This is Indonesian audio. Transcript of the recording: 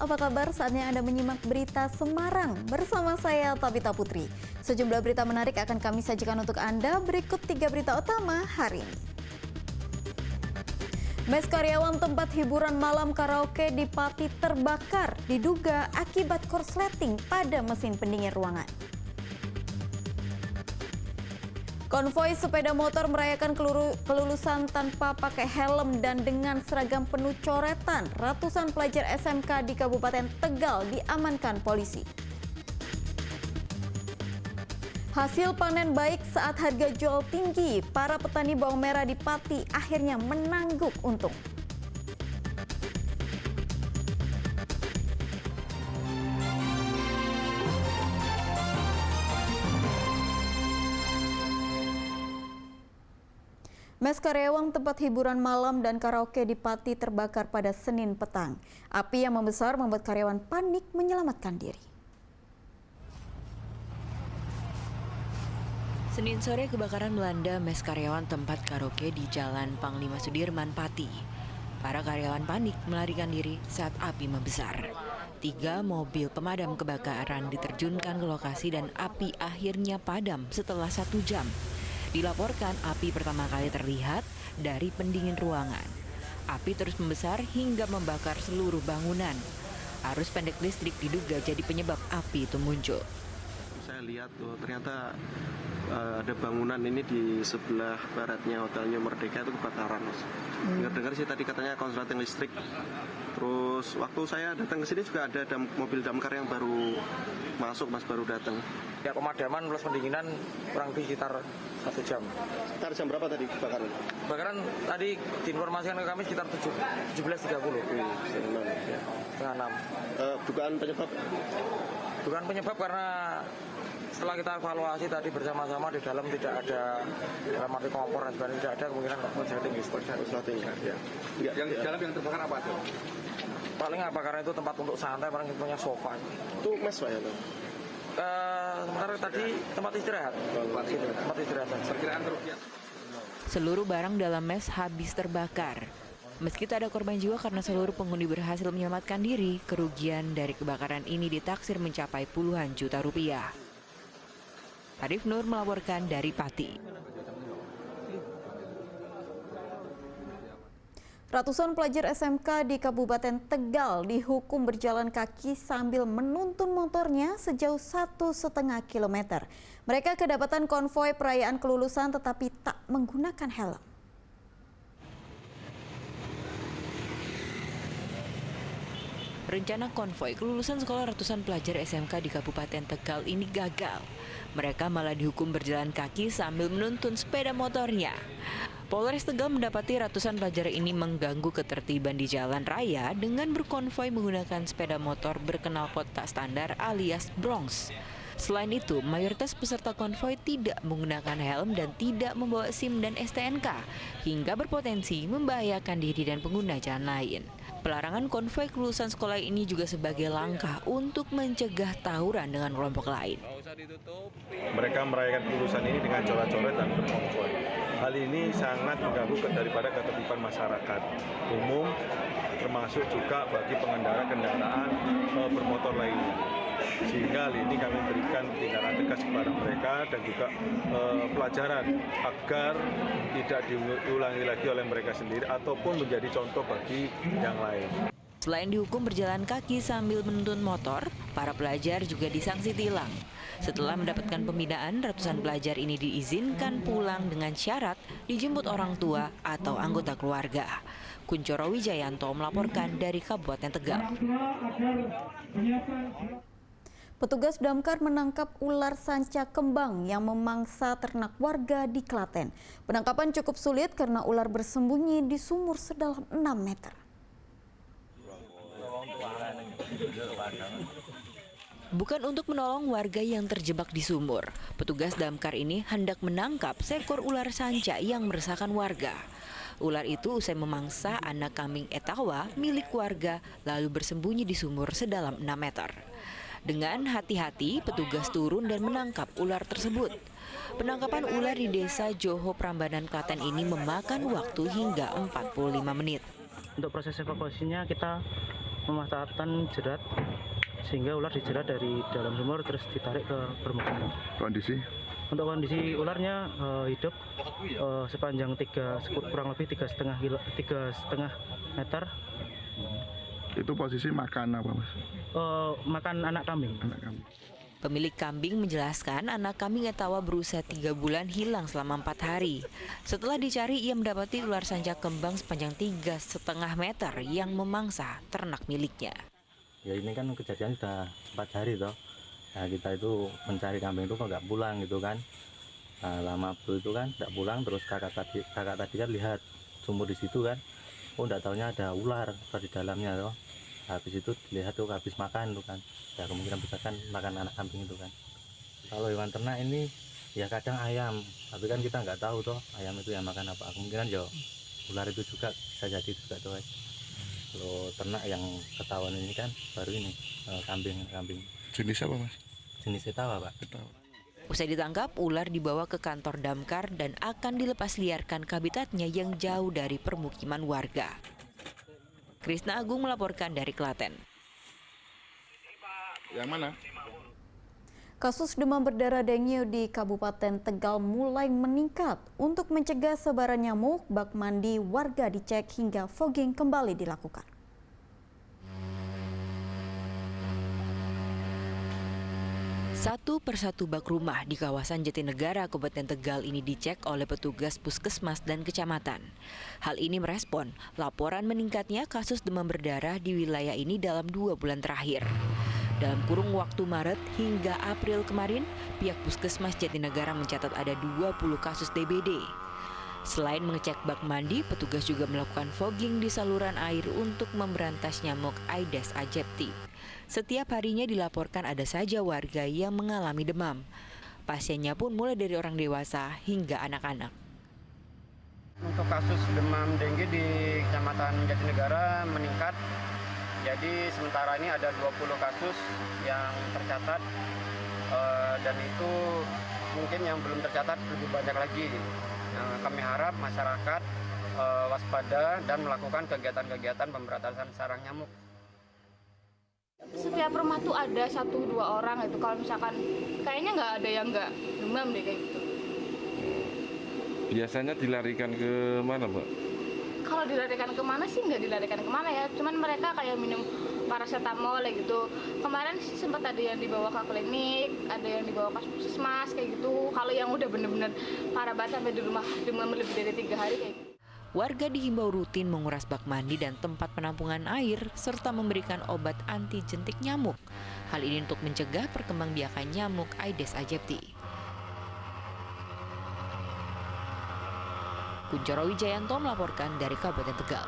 apa kabar? Saatnya Anda menyimak berita Semarang bersama saya Tabita Putri. Sejumlah berita menarik akan kami sajikan untuk Anda. Berikut 3 berita utama hari ini. Mes karyawan tempat hiburan malam karaoke di Pati terbakar, diduga akibat korsleting pada mesin pendingin ruangan. Konvoi sepeda motor merayakan kelulusan tanpa pakai helm dan dengan seragam penuh coretan. Ratusan pelajar SMK di Kabupaten Tegal diamankan polisi. Hasil panen baik saat harga jual tinggi. Para petani bawang merah di Pati akhirnya menangguk untung. Mes karyawan tempat hiburan malam dan karaoke di Pati terbakar pada Senin petang. Api yang membesar membuat karyawan panik menyelamatkan diri. Senin sore kebakaran melanda mes karyawan tempat karaoke di Jalan Panglima Sudirman, Pati. Para karyawan panik melarikan diri saat api membesar. 3 mobil pemadam kebakaran diterjunkan ke lokasi dan api akhirnya padam setelah 1 jam. Dilaporkan api pertama kali terlihat dari pendingin ruangan. Api terus membesar hingga membakar seluruh bangunan. Arus pendek listrik diduga jadi penyebab api itu muncul. Saya lihat tuh ternyata ada bangunan ini di sebelah baratnya hotelnya Merdeka itu kebakaran. Dengar-dengar sih tadi katanya korsleting listrik. Terus waktu saya datang ke sini juga ada mobil damkar yang baru masuk, baru datang. Ya, pemadaman plus pendinginan kurang lebih sekitar 1 jam. Sekitar jam berapa tadi kebakaran? Kebakaran tadi diinformasikan ke kami sekitar 17.30. Setengah 6. Dugaan penyebab? Dugaan penyebab karena setelah kita evaluasi tadi bersama-sama di dalam tidak ada dalam arti kompor dan sebagainya, tidak ada kemungkinan korsleting listrik. Ya. Yang di dalam yang terbakar apa tuh? Paling apa, karena itu tempat untuk santai, paling punya sofa. Itu mes Pak ya? Sementara tadi tempat istirahat. Tempat istirahat. Perkiraan kerugian. Seluruh barang dalam mes habis terbakar. Meski tak ada korban jiwa karena seluruh penghuni berhasil menyelamatkan diri, kerugian dari kebakaran ini ditaksir mencapai puluhan juta rupiah. Arif Nur melaporkan dari Pati. Ratusan pelajar SMK di Kabupaten Tegal dihukum berjalan kaki sambil menuntun motornya sejauh 1,5 kilometer. Mereka kedapatan konvoi perayaan kelulusan tetapi tak menggunakan helm. Rencana konvoi kelulusan sekolah ratusan pelajar SMK di Kabupaten Tegal ini gagal. Mereka malah dihukum berjalan kaki sambil menuntun sepeda motornya. Polres Tegal mendapati ratusan pelajar ini mengganggu ketertiban di jalan raya dengan berkonvoi menggunakan sepeda motor berknalpot tak standar alias Bronx. Selain itu, mayoritas peserta konvoi tidak menggunakan helm dan tidak membawa SIM dan STNK, hingga berpotensi membahayakan diri dan pengguna jalan lain. Pelarangan konvoi kelulusan sekolah ini juga sebagai langkah untuk mencegah tawuran dengan kelompok lain. Mereka merayakan kelulusan ini dengan coret-coret dan berkonvoi. Hal ini sangat mengganggu daripada ketertiban masyarakat umum, termasuk juga bagi pengendara kendaraan bermotor lainnya. Sehingga hal ini kami berikan tindakan tegas kepada mereka dan juga pelajaran agar tidak diulangi lagi oleh mereka sendiri ataupun menjadi contoh bagi yang lain. Selain dihukum berjalan kaki sambil menuntun motor, para pelajar juga disanksi tilang. Setelah mendapatkan pembinaan, ratusan pelajar ini diizinkan pulang dengan syarat dijemput orang tua atau anggota keluarga. Kuncoro Wijayanto melaporkan dari Kabupaten Tegal. Petugas damkar menangkap ular sanca kembang yang memangsa ternak warga di Klaten. Penangkapan cukup sulit karena ular bersembunyi di sumur sedalam 6 meter. Bukan untuk menolong warga yang terjebak di sumur, petugas damkar ini hendak menangkap seekor ular sanca yang meresahkan warga. Ular itu usai memangsa anak kambing etawa milik warga lalu bersembunyi di sumur sedalam 6 meter. Dengan hati-hati, petugas turun dan menangkap ular tersebut. Penangkapan ular di desa Joho Prambanan, Klaten ini memakan waktu hingga 45 menit. Untuk proses evakuasinya kita mematahkan jerat sehingga ular dijerat dari dalam sumur terus ditarik ke permukaan. Kondisi Untuk kondisi ularnya hidup sepanjang kurang lebih 3,5 meter. itu posisi makan apa, Mas? Makan anak kambing. Anak kambing. Pemilik kambing menjelaskan anak kambing etawa berusia 3 bulan hilang selama 4 hari. Setelah dicari, ia mendapati ular sanca kembang sepanjang 3,5 meter yang memangsa ternak miliknya. Ya ini kan kejadian sudah 4 hari toh. Nah, kita itu mencari kambing itu kok nggak pulang gitu kan. Nah, lama itu kan nggak pulang, terus kakak tadi kan lihat sumur di situ kan. Oh nggak taunya ada ular di dalamnya toh. Habis itu dilihat tuh habis makan tuh kan. Ya kemungkinan besar kan makan anak kambing itu kan. Kalau hewan ternak ini ya kadang ayam, tapi kan kita nggak tahu toh ayam itu yang makan apa. Kemungkinan ya ular itu juga bisa jadi juga tuh. Kalau ternak yang ketahuan ini kan baru ini kambing. Jenis apa, Mas? Jenis etawa, Pak. Etawa. Usai ditangkap, ular dibawa ke kantor damkar dan akan dilepas liarkan ke habitatnya yang jauh dari permukiman warga. Krisna Agung melaporkan dari Klaten. Yang mana? Kasus demam berdarah dengue di Kabupaten Tegal mulai meningkat. Untuk mencegah sebaran nyamuk, bak mandi warga dicek hingga fogging kembali dilakukan. Satu persatu bak rumah di kawasan Jatinegara, Kabupaten Tegal ini dicek oleh petugas puskesmas dan kecamatan. Hal ini merespon laporan meningkatnya kasus demam berdarah di wilayah ini dalam 2 bulan terakhir. Dalam kurun waktu Maret hingga April kemarin, pihak puskesmas Jatinegara mencatat ada 20 kasus DBD. Selain mengecek bak mandi, petugas juga melakukan fogging di saluran air untuk memberantas nyamuk Aedes aegypti. Setiap harinya dilaporkan ada saja warga yang mengalami demam. Pasiennya pun mulai dari orang dewasa hingga anak-anak. Untuk kasus demam dengue di Kecamatan Jatinegara meningkat. Jadi sementara ini ada 20 kasus yang tercatat dan itu mungkin yang belum tercatat lebih banyak lagi. Kami harap masyarakat waspada dan melakukan kegiatan-kegiatan pemberantasan sarang nyamuk. Setiap rumah tuh ada 1-2 orang itu. Kalau misalkan kayaknya nggak ada yang nggak demam deh kayak gitu. Biasanya dilarikan ke mana, Mbak? Kalau dilarikan kemana sih nggak dilarikan kemana ya. Cuman mereka kayak minum paracetamol kayak gitu. Kemarin sih sempat ada yang dibawa ke klinik, ada yang dibawa ke puskesmas kayak gitu. Kalau yang udah bener-bener parah banget sampai di rumah demam lebih dari 3 hari kayak gitu. Warga dihimbau rutin menguras bak mandi dan tempat penampungan air serta memberikan obat anti jentik nyamuk. Hal ini untuk mencegah perkembangbiakan nyamuk Aedes aegypti. Kunchoro Wijayanto melaporkan dari Kabupaten Tegal.